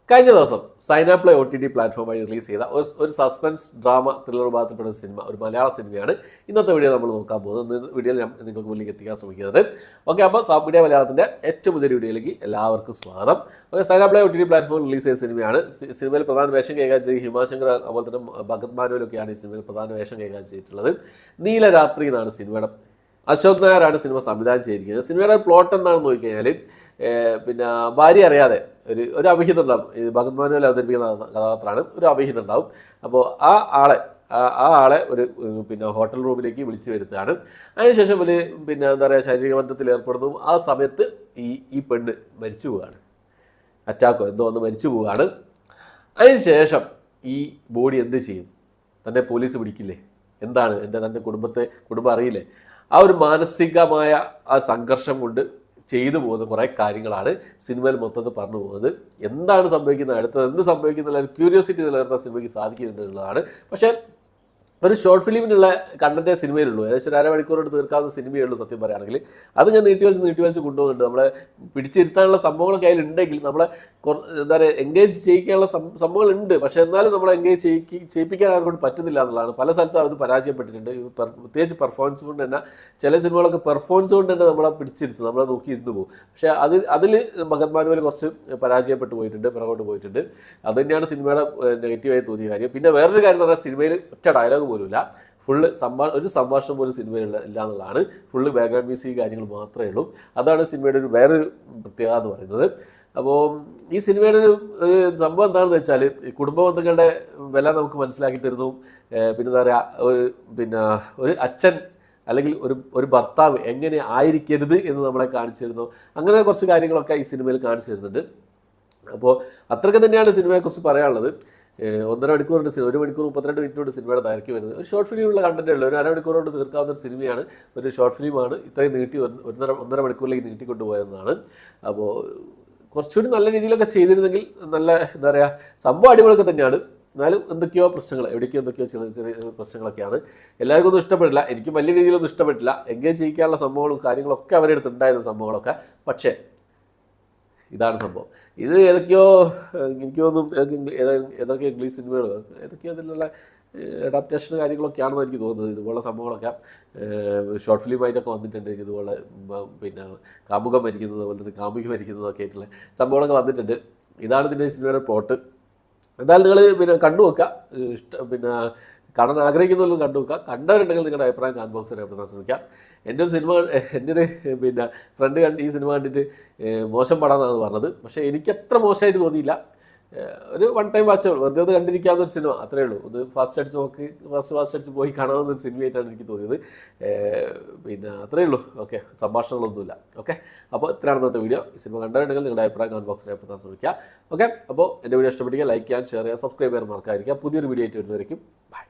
കഴിഞ്ഞ ദിവസം Saina Play OTT platform വഴി റിലീസ് ചെയ്ത ഒരു സസ്പെൻസ് ഡ്രാമ ത്രില്ലർ ഭാഗത്തിൽപ്പെടുന്ന സിനിമ, ഒരു മലയാള സിനിമയാണ് ഇന്നത്തെ വീഡിയോ നമ്മൾ നോക്കാൻ പോകുന്നത്. വീഡിയോയിൽ ഞാൻ നിങ്ങൾക്ക് മുന്നിലേക്ക് എത്തിക്കാൻ ശ്രമിക്കുന്നത്. ഓക്കെ, അപ്പോൾ സാബ് മീഡിയ മലയാളത്തിൻ്റെ ഏറ്റവും പുതിയ വീഡിയോയിലേക്ക് എല്ലാവർക്കും സ്വാഗതം. Okay, Saina Play OTT platform release ചെയ്ത സിനിമയാണ്. സിനിമയിൽ പ്രധാന വേഷം കൈകാര്യം ചെയ്ത് ഹിമാശങ്കർ, അതുപോലെ തന്നെ ഭഗത് മാനുവലൊക്കെയാണ് ഈ സിനിമയിൽ പ്രധാന വേഷം കൈകാര്യം ചെയ്തിട്ടുള്ളത്. നീലരാത്രി എന്നാണ് സിനിമയുടെ. അശോക് നായരാണ് സിനിമ സംവിധാനം ചെയ്തിരിക്കുന്നത്. സിനിമയുടെ പ്ലോട്ട് എന്താണെന്ന് നോക്കിക്കഴിഞ്ഞാൽ, പിന്നെ ഭാര്യ അറിയാതെ ഒരു അവിഹിതം ഉണ്ടാവും. ഭഗത് മാനുവൽ അവതരിപ്പിക്കുന്ന കഥാപാത്രമാണ്. ഒരു അവിഹിതം ഉണ്ടാവും. അപ്പോൾ ആ ആളെ ഒരു ഹോട്ടൽ റൂമിലേക്ക് വിളിച്ചു വരുത്തുകയാണ്. അതിനുശേഷം എന്താ പറയുക, ശാരീരിക ബന്ധത്തിൽ ഏർപ്പെടുന്നു. ആ സമയത്ത് ഈ പെണ്ണ് മരിച്ചു പോവുകയാണ്. അറ്റാക്കോ എന്തോ ഒന്ന് മരിച്ചു പോവുകയാണ്. അതിനുശേഷം ഈ ബോഡി എന്ത് ചെയ്യും? തന്നെ പോലീസ് പിടിക്കില്ലേ? എന്താണ് തൻ്റെ കുടുംബം അറിയില്ലേ? ആ ഒരു മാനസികമായ ആ സംഘർഷം കൊണ്ട് ചെയ്തു പോകുന്ന കുറേ കാര്യങ്ങളാണ് സിനിമയിൽ മൊത്തത്തിൽ പറഞ്ഞു പോകുന്നത്. എന്താണ് സംഭവിക്കുന്നത്, അടുത്തത് എന്ത് സംഭവിക്കുന്നുള്ള ഒരു ക്യൂരിയോസിറ്റി നിലനിർത്താൻ സിനിമയ്ക്ക് സാധിക്കുന്നുണ്ട് എന്നുള്ളതാണ്. പക്ഷേ ഒരു ഷോർട്ട് ഫിലിമിനുള്ള കണ്ടൻറ്റേ സിനിമയിലുള്ളൂ. ഏകദേശം ഒരു അരമണിക്കൂറോട് തീർക്കാവുന്ന സിനിമയേ ഉള്ളൂ സത്യം പറയുകയാണെങ്കിൽ. അത് ഞാൻ നീട്ടി വലിച്ച് കൊണ്ടുപോകുന്നുണ്ട്. നമ്മളെ പിടിച്ചിരുത്താനുള്ള സംഭവങ്ങളൊക്കെ അതിലുണ്ടെങ്കിൽ നമ്മളെ എന്താ പറയുക, എൻഗേജ് ചെയ്യിക്കാനുള്ള സംഭവങ്ങളുണ്ട്. പക്ഷേ എന്നാലും നമ്മളെ എൻഗേജ് ചെയ്യിപ്പിക്കാൻ അവരോട് പറ്റുന്നില്ല എന്നുള്ളതാണ്. പല സ്ഥലത്തും അത് പരാജയപ്പെട്ടിട്ടുണ്ട്. പ്രത്യേകിച്ച് പെർഫോമൻസ് കൊണ്ട് തന്നെ ചില സിനിമകളൊക്കെ പെർഫോമൻസ് കൊണ്ട് തന്നെ നമ്മളെ പിടിച്ചിരുത്തും, നമ്മളെ നോക്കി ഇരുന്ന് പോകും. പക്ഷേ അതിൽ ഭഗത് മാനുവൽ കുറച്ച് പരാജയപ്പെട്ടു പോയിട്ടുണ്ട്, പിറകോട്ട് പോയിട്ടുണ്ട്. അത് തന്നെയാണ് സിനിമയുടെ നെഗറ്റീവായി തോന്നിയ കാര്യം. പിന്നെ വേറൊരു കാര്യം എന്ന് പറഞ്ഞാൽ, സിനിമയിൽ ഒറ്റ ഡയലോഗ് പോലുമില്ല. ഫുള്ള് ഒരു സംഭാഷണം പോലും സിനിമയിൽ ഇല്ല എന്നുള്ളതാണ്. ഫുള്ള് ബാക്ക്ഗ്രൗണ്ട് മ്യൂസിക് കാര്യങ്ങൾ മാത്രമേ ഉള്ളൂ. അതാണ് സിനിമയുടെ വേറൊരു പ്രത്യേകത എന്ന് പറയുന്നത്. അപ്പോൾ ഈ സിനിമയുടെ ഒരു സംഭവം എന്താണെന്ന് വെച്ചാൽ, ഈ കുടുംബ ബന്ധങ്ങളുടെ വില നമുക്ക് മനസ്സിലാക്കി തരുന്നു. പിന്നെ എന്താ പറയുക, ഒരു അച്ഛൻ അല്ലെങ്കിൽ ഒരു ഭർത്താവ് എങ്ങനെ ആയിരിക്കരുത് എന്ന് നമ്മളെ കാണിച്ചു തരുന്നു. അങ്ങനെ കുറച്ച് കാര്യങ്ങളൊക്കെ ഈ സിനിമയിൽ കാണിച്ചു തരുന്നുണ്ട്. അപ്പോൾ അത്രയ്ക്ക് തന്നെയാണ് സിനിമയെക്കുറിച്ച് പറയാനുള്ളത്. 1.5 മണിക്കൂറിൻ്റെ സിനിമ, 1 മണിക്കൂർ 32 മിനിറ്റോട് സിനിമയുടെ ദൈർഘ്യം വരുന്നത്. ഒരു ഷോർട്ട് ഫിലിമുള്ള കണ്ടൻറ്റേ ഉള്ളൂ. ഒരു അരമണിക്കൂറോട് തീർക്കാവുന്ന ഒരു സിനിമയാണ്, ഒരു ഷോർട്ട് ഫിലിമാണ്. ഇത്രയും നീട്ടി 1.5 മണിക്കൂറിലേക്ക് നീട്ടിക്കൊണ്ടുപോയതെന്നാണ്. അപ്പോൾ കുറച്ചുകൂടി നല്ല രീതിയിലൊക്കെ ചെയ്തിരുന്നെങ്കിൽ നല്ല എന്താ പറയുക, സംഭവം അടിപൊളിയൊക്കെ തന്നെയാണ്. എന്നാലും എവിടേക്കോ എന്തൊക്കെയോ ചെറിയ പ്രശ്നങ്ങളൊക്കെയാണ്. എല്ലാവർക്കും ഒന്നും ഇഷ്ടപ്പെട്ടില്ല. എനിക്കും വലിയ രീതിയിലൊന്നും ഇഷ്ടപ്പെട്ടില്ല. എൻഗേജ് ചെയ്യിക്കാനുള്ള സംഭവങ്ങളും കാര്യങ്ങളൊക്കെ അവരുടെ അടുത്തുണ്ടായിരുന്ന സംഭവങ്ങളൊക്കെ. പക്ഷേ ഇതാണ് സംഭവം. ഇത് ഏതൊക്കെയോ എനിക്ക് തോന്നുന്നു ഏതൊക്കെ ഇംഗ്ലീഷ് സിനിമകളോ ഏതൊക്കെയോ അതിലുള്ള അഡാപ്റ്റേഷൻ കാര്യങ്ങളൊക്കെയാണെന്ന് എനിക്ക് തോന്നുന്നത്. ഇതുപോലുള്ള സംഭവങ്ങളൊക്കെ ഷോർട്ട് ഫിലിമായിട്ടൊക്കെ വന്നിട്ടുണ്ട്. ഇതുപോലെ കാമുകം മരിക്കുന്നത്, അതുപോലെ തന്നെ കാമുകി മരിക്കുന്നതൊക്കെ ആയിട്ടുള്ള സംഭവങ്ങളൊക്കെ വന്നിട്ടുണ്ട്. ഇതാണ് ഇതിൻ്റെ സിനിമയുടെ പ്ലോട്ട്. എന്തായാലും നിങ്ങൾ കണ്ടു നോക്കുക. കാണാൻ ആഗ്രഹിക്കുന്നവരും കണ്ടു നോക്കുക. കണ്ടവരുണ്ടെങ്കിൽ നിങ്ങളുടെ അഭിപ്രായം കമന്റ് ബോക്സിൽ രേഖപ്പെടുത്താൻ ശ്രമിക്കാം. എൻ്റെ ഒരു ഫ്രണ്ട് ഈ സിനിമ കണ്ടിട്ട് മോശം പടമെന്നാണ് പറഞ്ഞത്. പക്ഷേ എനിക്കത്ര മോശമായിട്ട് തോന്നിയില്ല. ഒരു വൺ ടൈം വാച്ച്, വെറുതെ ഒന്ന് കണ്ടിരിക്കാവുന്നൊരു സിനിമ, അത്രയേ ഉള്ളൂ. ഒന്ന് ഫാസ്റ്റ് അടിച്ച് പോയി കാണാവുന്നൊരു സിനിമയായിട്ടാണ് എനിക്ക് തോന്നിയത്. അത്രയേ ഉള്ളൂ. ഓക്കെ, സംഭാഷണങ്ങളൊന്നുമില്ല. ഓക്കെ, അപ്പോൾ ഇത്രയാണ് ഇന്നത്തെ വീഡിയോ. ഈ സിനിമ കണ്ടവരുണ്ടെങ്കിൽ നിങ്ങളുടെ അഭിപ്രായം കമന്റ് ബോക്സിൽ രേഖപ്പെടുത്താൻ ശ്രമിക്കുക. ഓക്കെ, അപ്പോൾ എൻ്റെ വീഡിയോ ഇഷ്ടപ്പെട്ടിരിക്കുക, ലൈക്ക് ചെയ്യാൻ, ഷെയർ ചെയ്യാൻ, സബ്സ്ക്രൈബ് ചെയ്യാൻ മറക്കാതിരിക്കുക. പുതിയൊരു വീഡിയോ ആയിട്ട് വരുന്നതായിരിക്കും. ബൈ.